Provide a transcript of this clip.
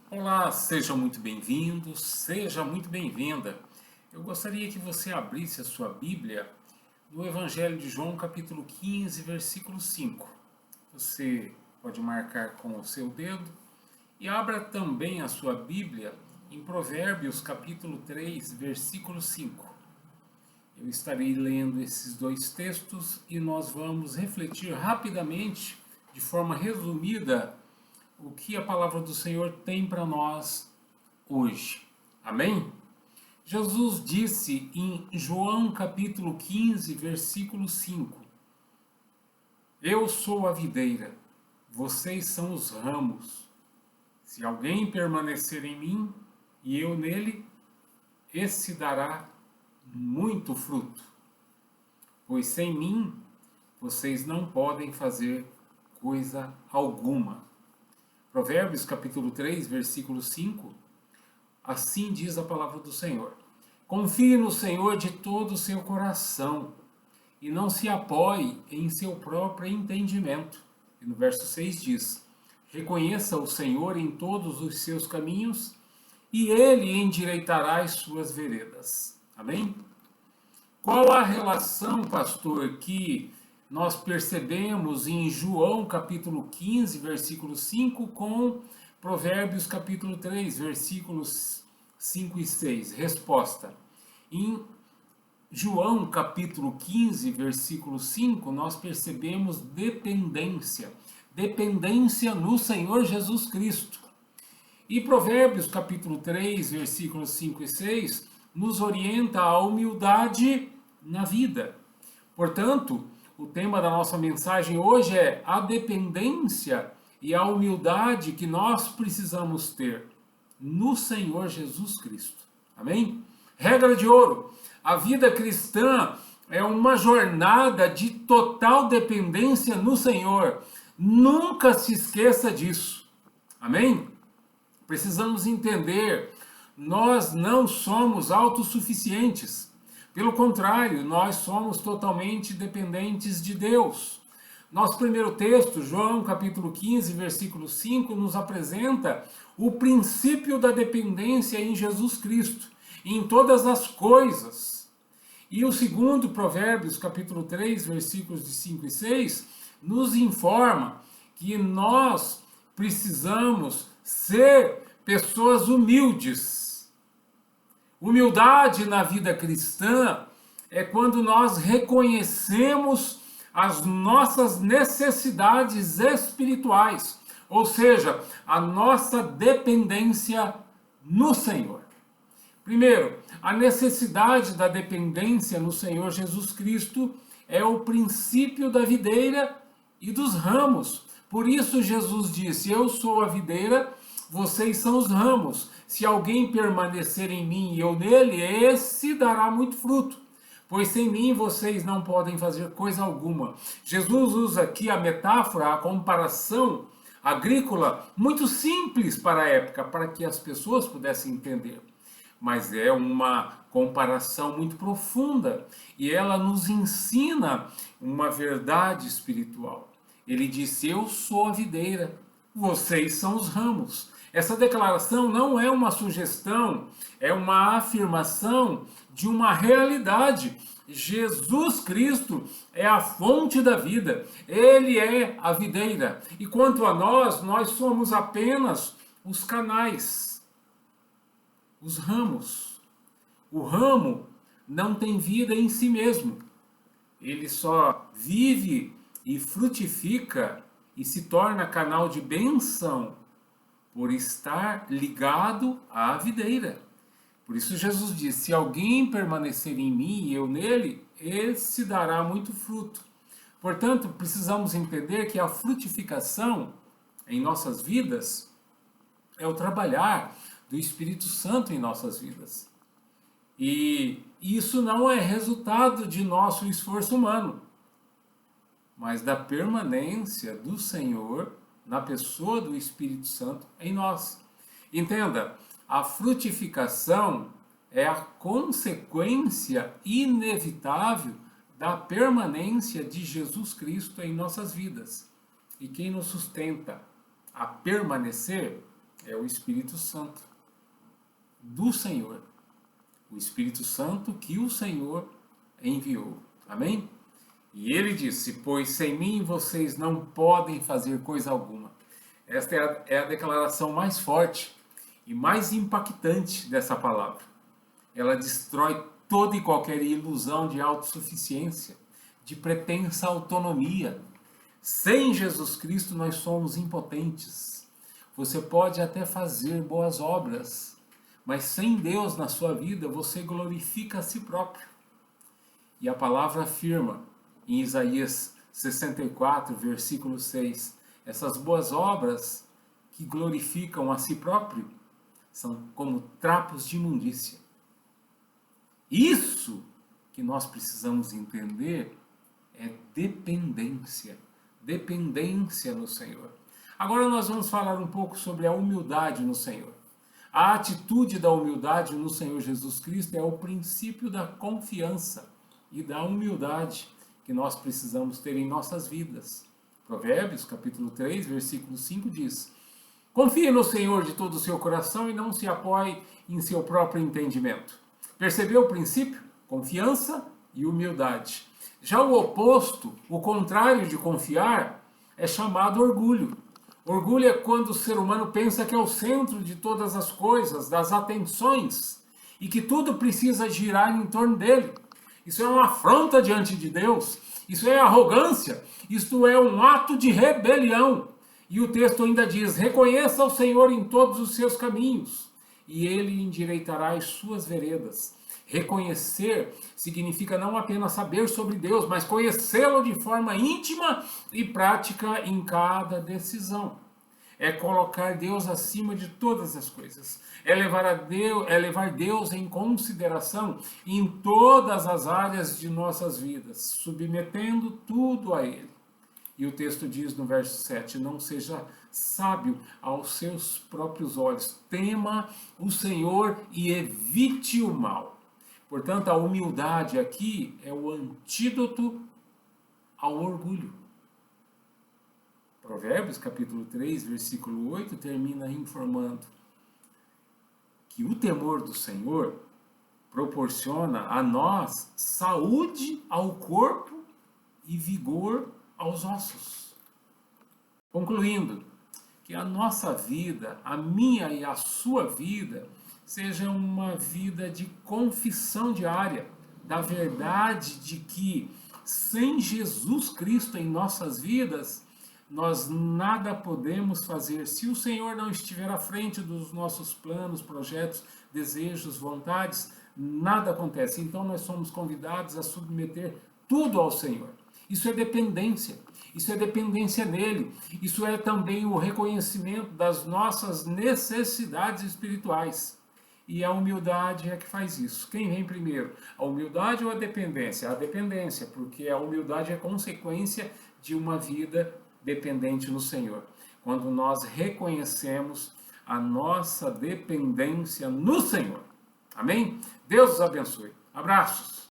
Olá, seja muito bem-vindo, seja muito bem-vinda. Eu gostaria que você abrisse a sua Bíblia no Evangelho de João, capítulo 15, versículo 5. Você pode marcar com o seu dedo e abra também a sua Bíblia em Provérbios, capítulo 3, versículo 5. Eu estarei lendo esses dois textos e nós vamos refletir rapidamente, de forma resumida, o que a palavra do Senhor tem para nós hoje. Amém? Jesus disse em João capítulo 15, versículo 5: Eu sou a videira, vocês são os ramos. Se alguém permanecer em mim e eu nele, esse dará muito fruto. Pois sem mim vocês não podem fazer coisa alguma. Provérbios capítulo 3, versículo 5. Assim diz a palavra do Senhor: Confie no Senhor de todo o seu coração e não se apoie em seu próprio entendimento. E no verso 6 diz: Reconheça o Senhor em todos os seus caminhos e ele endireitará as suas veredas. Amém? Qual a relação, pastor, que nós percebemos em João capítulo 15, versículo 5 com Provérbios capítulo 3, versículos 5 e 6? Resposta: em João capítulo 15, versículo 5, nós percebemos dependência. Dependência no Senhor Jesus Cristo. E Provérbios capítulo 3, versículos 5 e 6, nos orienta à humildade na vida. Portanto, o tema da nossa mensagem hoje é a dependência e a humildade que nós precisamos ter no Senhor Jesus Cristo. Amém? Regra de ouro: a vida cristã é uma jornada de total dependência no Senhor. Nunca se esqueça disso. Amém? Precisamos entender, nós não somos autossuficientes. Pelo contrário, nós somos totalmente dependentes de Deus. Nosso primeiro texto, João capítulo 15, versículo 5, nos apresenta o princípio da dependência em Jesus Cristo, em todas as coisas. E o segundo, Provérbios capítulo 3, versículos de 5 e 6, nos informa que nós precisamos ser pessoas humildes. Humildade na vida cristã é quando nós reconhecemos as nossas necessidades espirituais, ou seja, a nossa dependência no Senhor. Primeiro, a necessidade da dependência no Senhor Jesus Cristo é o princípio da videira e dos ramos. Por isso Jesus disse: Eu sou a videira, vocês são os ramos. Se alguém permanecer em mim e eu nele, esse dará muito fruto. Pois sem mim vocês não podem fazer coisa alguma. Jesus usa aqui a metáfora, a comparação agrícola, muito simples para a época, para que as pessoas pudessem entender. Mas é uma comparação muito profunda e ela nos ensina uma verdade espiritual. Ele disse: Eu sou a videira, vocês são os ramos. Essa declaração não é uma sugestão, é uma afirmação de uma realidade. Jesus Cristo é a fonte da vida, ele é a videira. E quanto a nós, nós somos apenas os canais, os ramos. O ramo não tem vida em si mesmo. Ele só vive e frutifica e se torna canal de bênção por estar ligado à videira. Por isso Jesus disse: se alguém permanecer em mim e eu nele, esse dará muito fruto. Portanto, precisamos entender que a frutificação em nossas vidas é o trabalhar do Espírito Santo em nossas vidas. E isso não é resultado de nosso esforço humano, mas da permanência do Senhor na pessoa do Espírito Santo em nós. Entenda, a frutificação é a consequência inevitável da permanência de Jesus Cristo em nossas vidas. E quem nos sustenta a permanecer é o Espírito Santo do Senhor. O Espírito Santo que o Senhor enviou. Amém? E ele disse: pois sem mim vocês não podem fazer coisa alguma. Esta é a declaração mais forte e mais impactante dessa palavra. Ela destrói toda e qualquer ilusão de autossuficiência, de pretensa autonomia. Sem Jesus Cristo nós somos impotentes. Você pode até fazer boas obras, mas sem Deus na sua vida você glorifica a si próprio. E a palavra afirma em Isaías 64, versículo 6, essas boas obras que glorificam a si próprio são como trapos de imundícia. Isso que nós precisamos entender é dependência. Dependência no Senhor. Agora nós vamos falar um pouco sobre a humildade no Senhor. A atitude da humildade no Senhor Jesus Cristo é o princípio da confiança e da humildade que nós precisamos ter em nossas vidas. Provérbios, capítulo 3, versículo 5 diz: confie no Senhor de todo o seu coração e não se apoie em seu próprio entendimento. Percebeu o princípio? Confiança e humildade. Já o oposto, o contrário de confiar, é chamado orgulho. Orgulho é quando o ser humano pensa que é o centro de todas as coisas, das atenções, e que tudo precisa girar em torno dele. Isso é uma afronta diante de Deus, isso é arrogância, isto é um ato de rebelião. E o texto ainda diz: reconheça o Senhor em todos os seus caminhos, e ele endireitará as suas veredas. Reconhecer significa não apenas saber sobre Deus, mas conhecê-lo de forma íntima e prática em cada decisão. É colocar Deus acima de todas as coisas. É levar Deus em consideração em todas as áreas de nossas vidas, submetendo tudo a Ele. E o texto diz no verso 7, não seja sábio aos seus próprios olhos, tema o Senhor e evite o mal. Portanto, a humildade aqui é o antídoto ao orgulho. Provérbios, capítulo 3, versículo 8, termina informando que o temor do Senhor proporciona a nós saúde ao corpo e vigor aos ossos. Concluindo, que a nossa vida, a minha e a sua vida, seja uma vida de confissão diária da verdade de que sem Jesus Cristo em nossas vidas, nós nada podemos fazer. Se o Senhor não estiver à frente dos nossos planos, projetos, desejos, vontades, nada acontece. Então nós somos convidados a submeter tudo ao Senhor. Isso é dependência. Isso é dependência nele. Isso é também o reconhecimento das nossas necessidades espirituais. E a humildade é que faz isso. Quem vem primeiro? A humildade ou a dependência? A dependência, porque a humildade é consequência de uma vida dependente no Senhor. Quando nós reconhecemos a nossa dependência no Senhor. Amém? Deus os abençoe. Abraços.